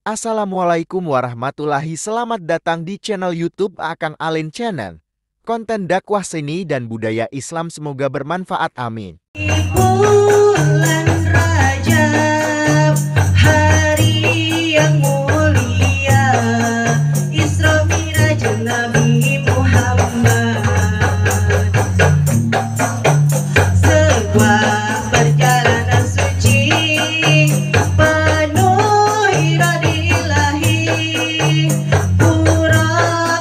Assalamualaikum warahmatullahi. Selamat datang di channel YouTube Akang Alin Channel. Konten dakwah seni dan budaya Islam semoga bermanfaat. Amin. Bulan Rajab, hari yang mulia, Isra Miraj Nabi Muhammad. Sebuah perjalanan suci penuh iradi ilahi, pura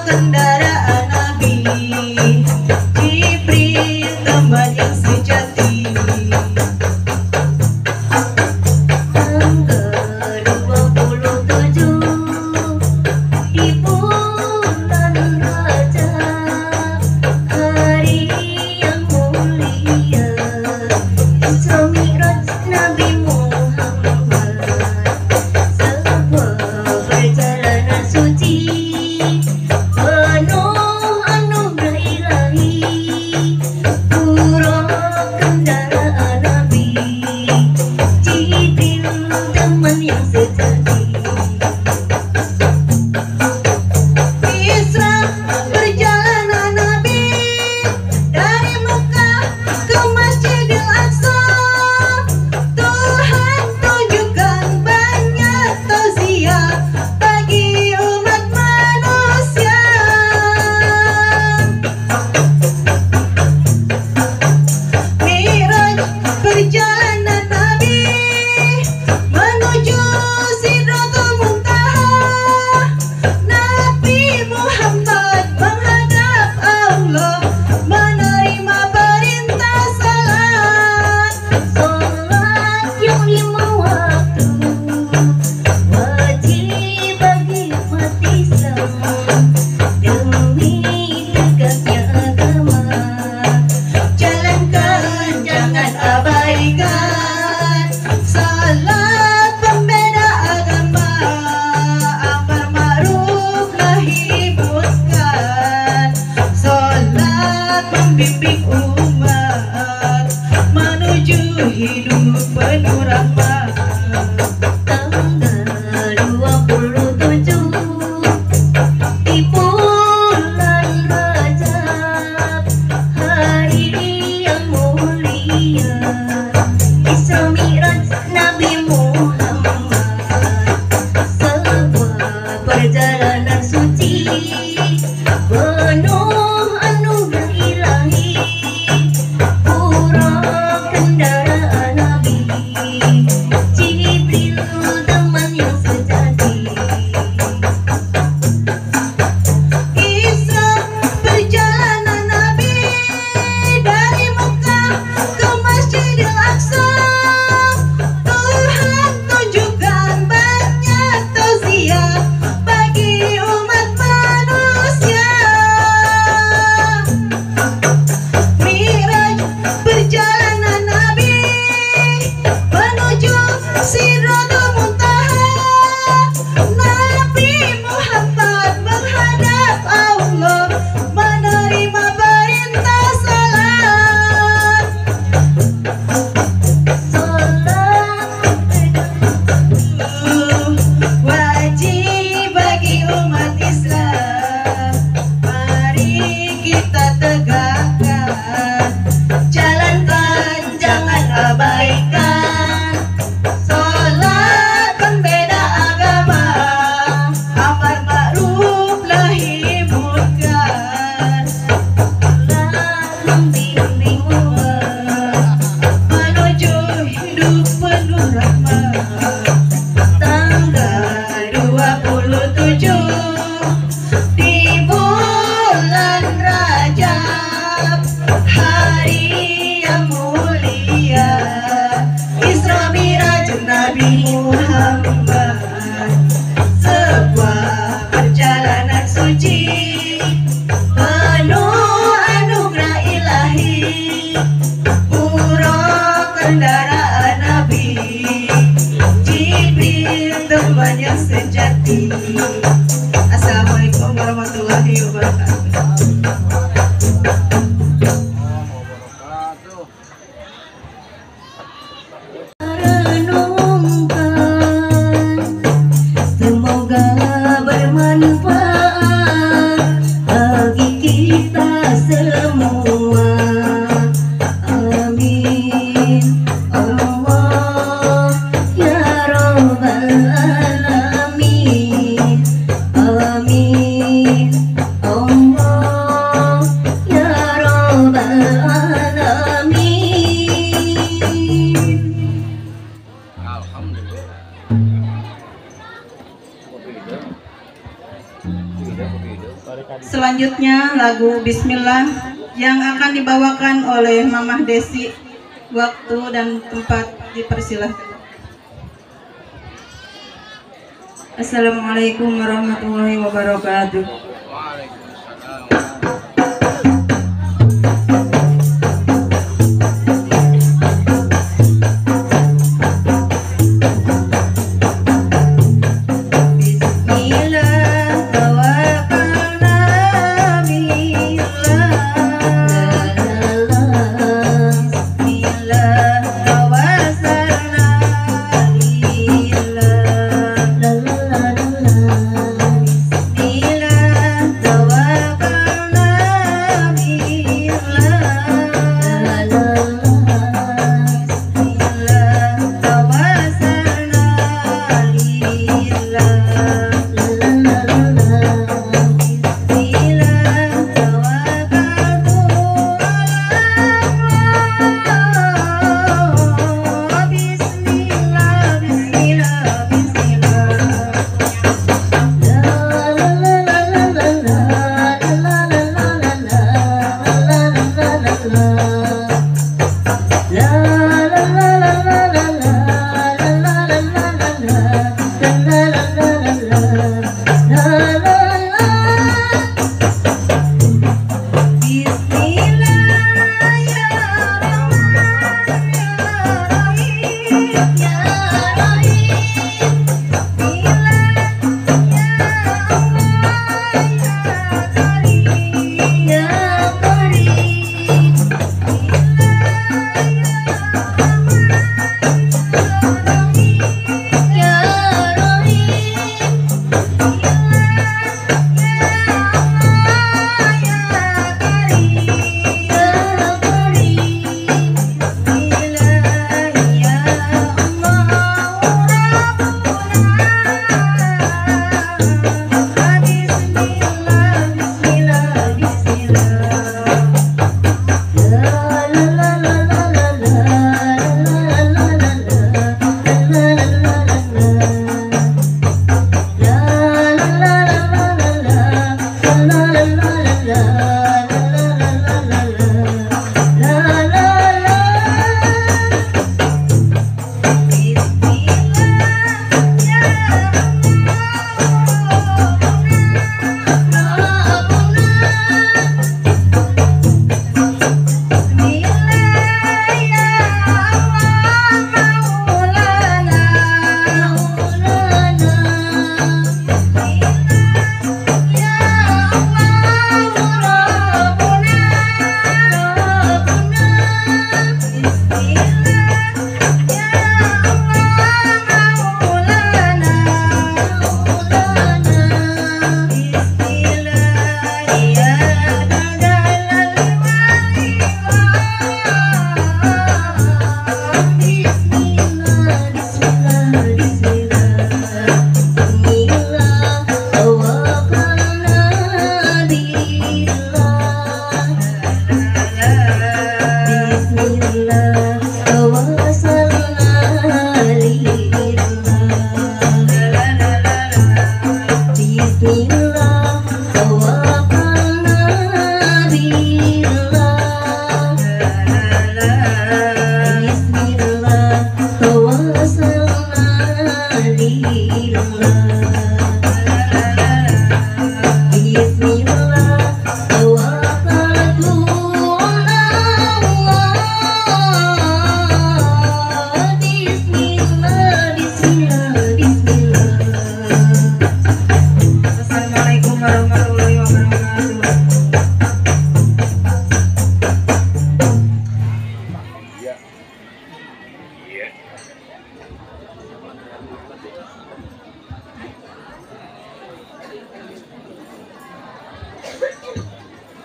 kendaraan Nabi, Jibril teman yang sejati. Bimbing umat menuju hidup penuh rahmat. Tanggal 27 di bulan Rajab, hari yang mulia, Isra Miraj Nabi Muhammad. Sebuah perjalanan suci penuh kendaraan Nabi, Jibril teman yang sejati. Assalamualaikum warahmatullahi wabarakatuh. Renungkan selanjutnya lagu Bismillah yang akan dibawakan oleh Mamah Desi. Waktu dan tempat dipersilahkan. Assalamualaikum warahmatullahi wabarakatuh.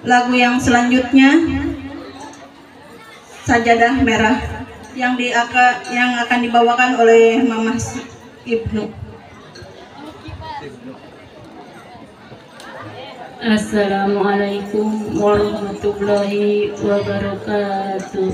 Lagu yang selanjutnya Sajadah Merah yang akan dibawakan oleh Mamah Ibnu. Assalamualaikum warahmatullahi wabarakatuh.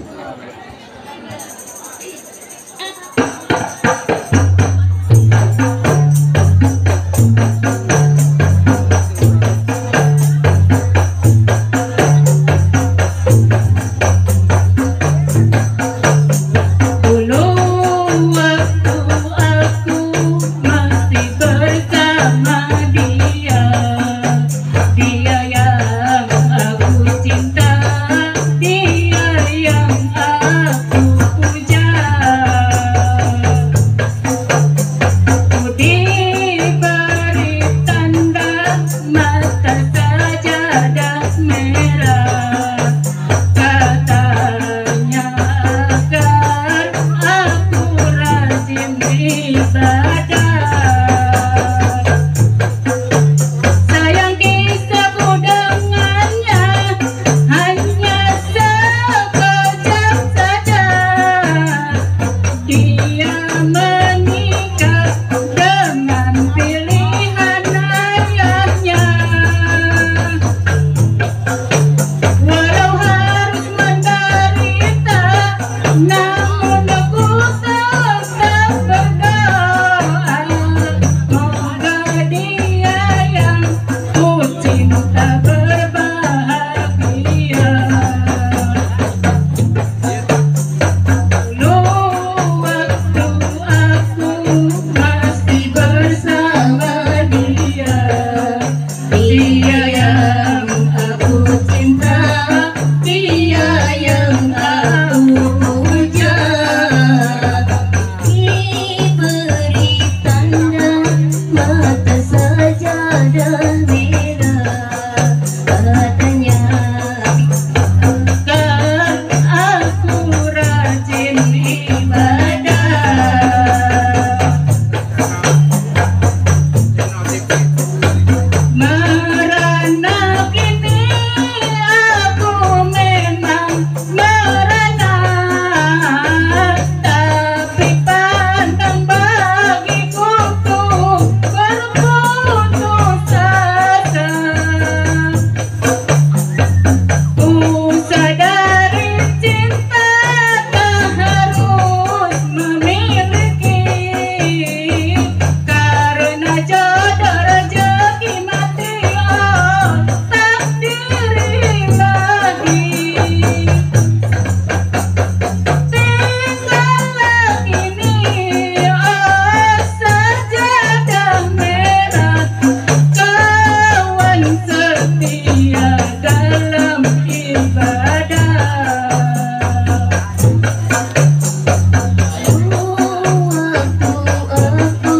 namun aku tetap berdoa, moga dia yang ku cinta berbahagia. Dulu waktu aku masih bersama dia, dia yang aku cinta, dia yang aku puja. Diberi tanda mata sajadah merah, katanya agar aku rajin ibadah. Merana kini aku memang merana, tapi pandang bagiku tuh berputus asa. Ku sadari cinta tak harus memiliki, karena jodoh rezeki mati oh takdir ilahi. Tinggallah ini oh sajadah merah, kawan setia dalam ibadah. Waktu aku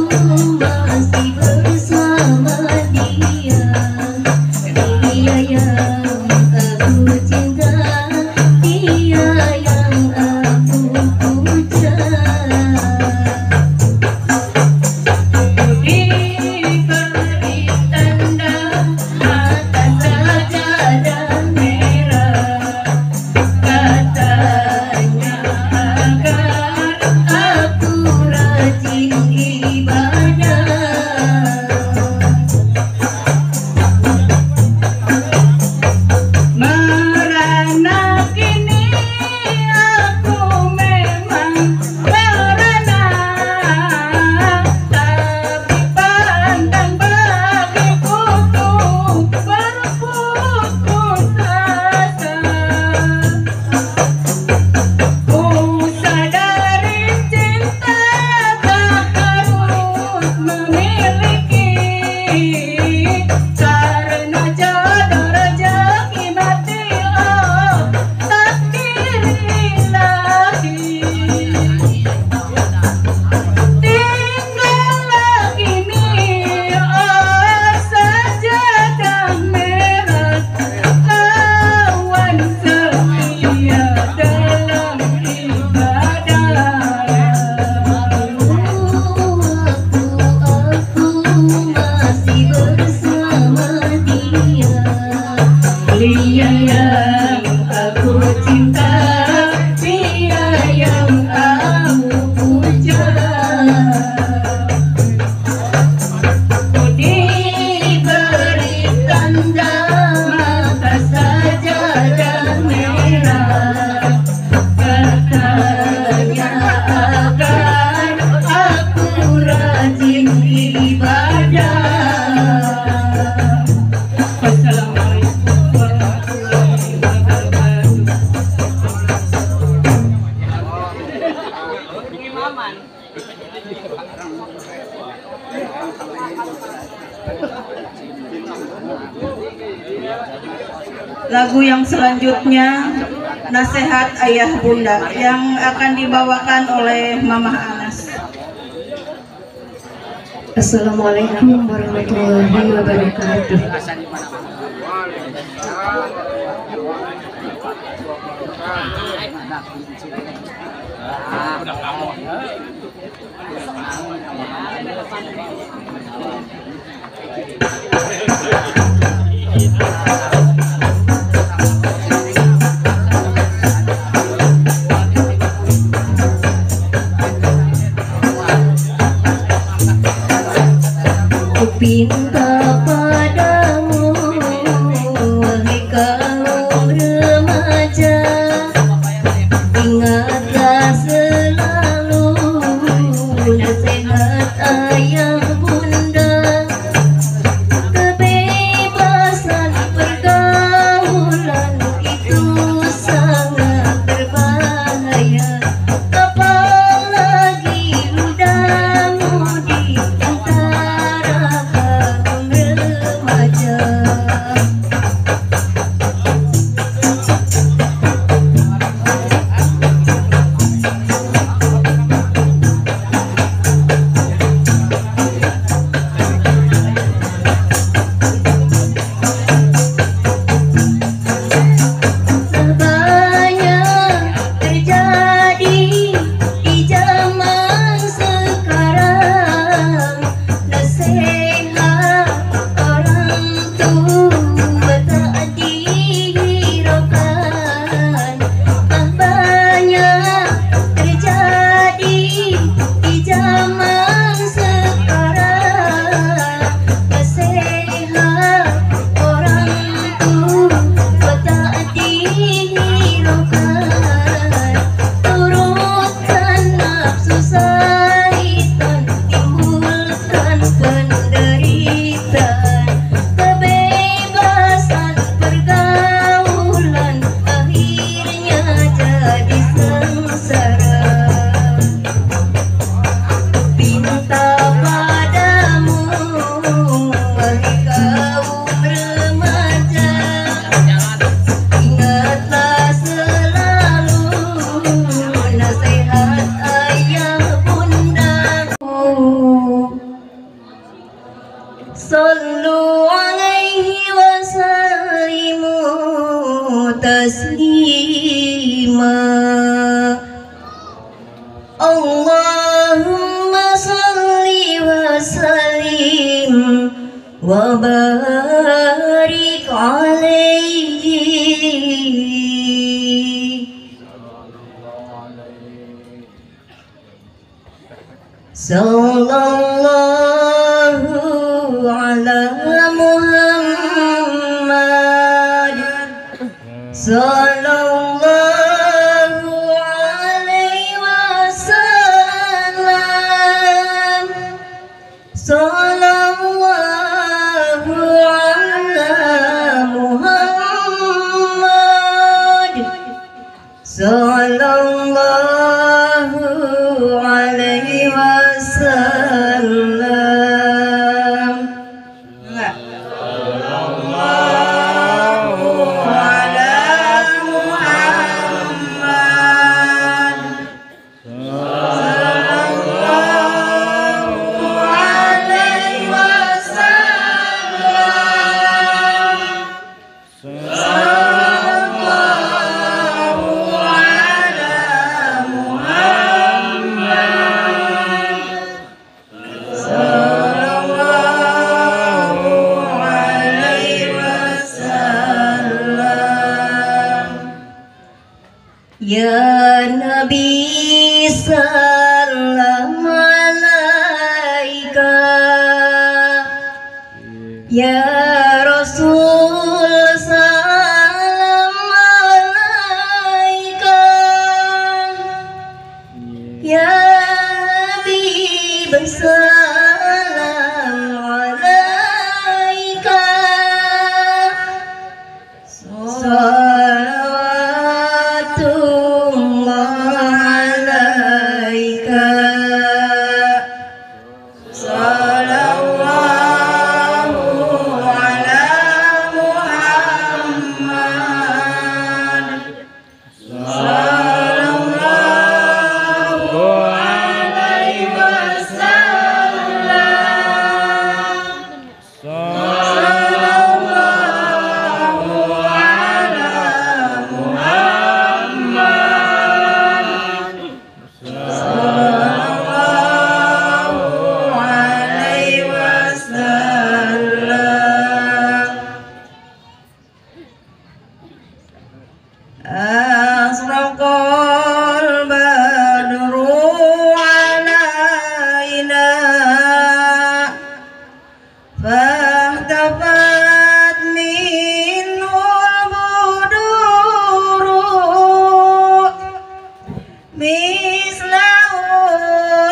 masih bersama dia, dia yang aku cinta, dia yang aku puja. Diberi tanda mata sajadah merah, katanya agar aku rajin ibadah. Merana kini aku memang merana, tapi pandang bagiku tuh berputus asa. Ku sadari cinta tak harus memiliki, karena jodoh rezeki mati oh takdir ilahi. Tinggallah ini oh sajadah merah, kawan setia dalam ibadah. Waktu aku masih bersama dia, dia yang aku cinta, dia yang aku puja. Ku diberi tanda mata sajadah merah, katanya agar aku rajin ibadah. Wassalamualaikum warahmatullahi wabarakatuh. Lagu yang selanjutnya Nasihat Ayah Bunda yang akan dibawakan oleh Mamah Anas. Assalamualaikum warahmatullahi wabarakatuh. Pinta padamu, wahai kaum remaja, ingat ingatlah selalu nasihat ayah bunda. Kebebasan pergaulan itu sangat berbahaya, apalagi muda-mudi antara kaum remaja. Sallu alaihi wa sallimu taslima. Allahumma salli wa sallim wa barik alaihi. Sallallahu ala Muhammad, sallallahu alaihi wasallam, sallallahu ala Muhammad, sallallahu alaihi wasallam. Ya Nabi salam alaika, ya Rasul salam alaika, ya Habib salam alaika. mislahu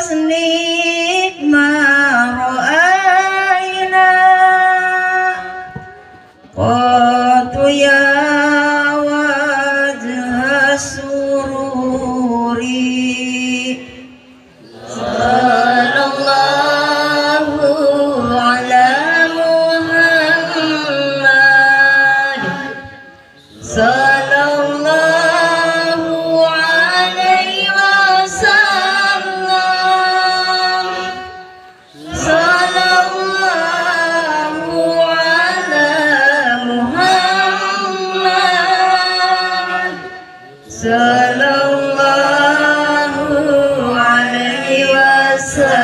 snik maro'aina qatu ya wajah sururi. Sallallahu ala Muhammad. Sallallahu alaihi wasallam. Sallallahu ala Muhammad. Sallallahu alaihi wasallam.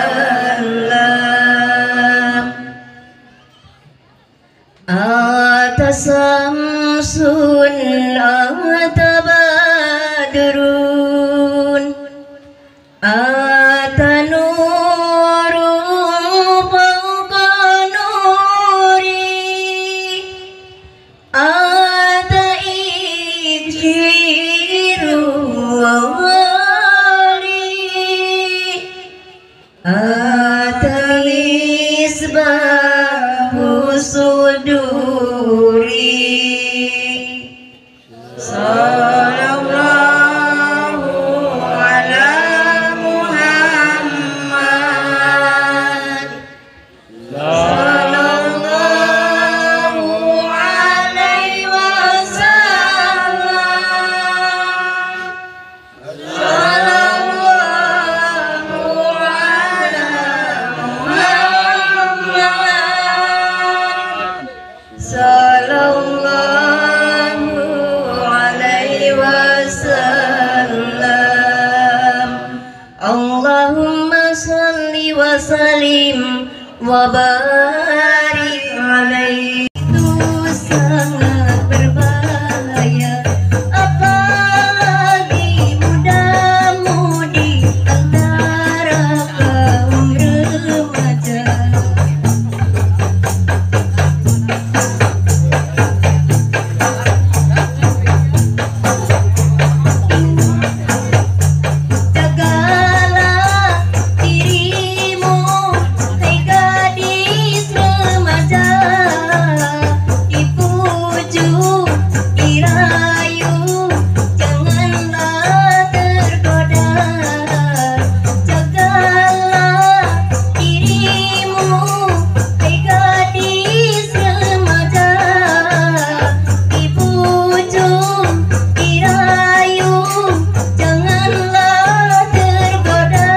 Atasamsun atabadrun atanurun fawqa nuri ataikshiru wali atamisbahu suduri. Sallallahu ala Muhammad. Sallallahu alaihi wasallam. Sallallahu ala Muhammad. Sallallahu alaihi wasallam. Allahumma salli wa sallim wa barik alaihi. Itu sangat berbahaya, apalagi muda-mudi antara kaum remaja. Jagalah dirimu, hai gadis remaja, dipujuk, dirayu, janganlah tergoda. Jagalah dirimu, hai gadis remaja, dipujuk, dirayu, janganlah tergoda.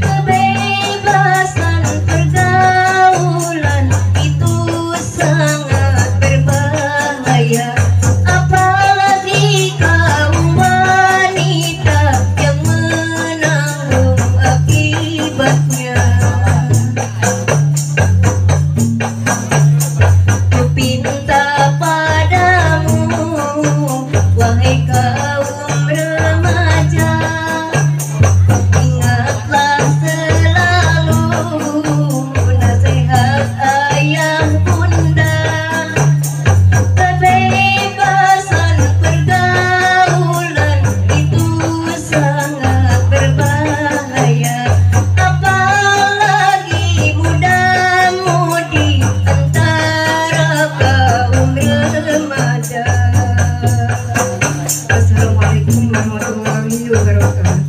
Kebebasan pergaulan itu sangat berbahaya, apalagi kaum wanita yang menanggung akibatnya. Kupinta padamu, wahai kaum remaja, ingatlah selalu nasihat ayah bunda. Kebebasan pergaulan itu sangat berbahaya, apalagi muda-mudi antara kaum remaja. Assalamualaikum warahmatullahi wabarakatuh.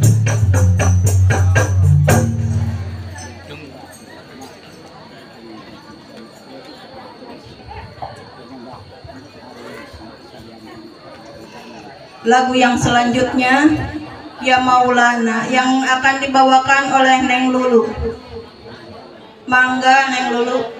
Lagu yang selanjutnya Ya Maulana yang akan dibawakan oleh Neng Lulu. Mangga Neng Lulu.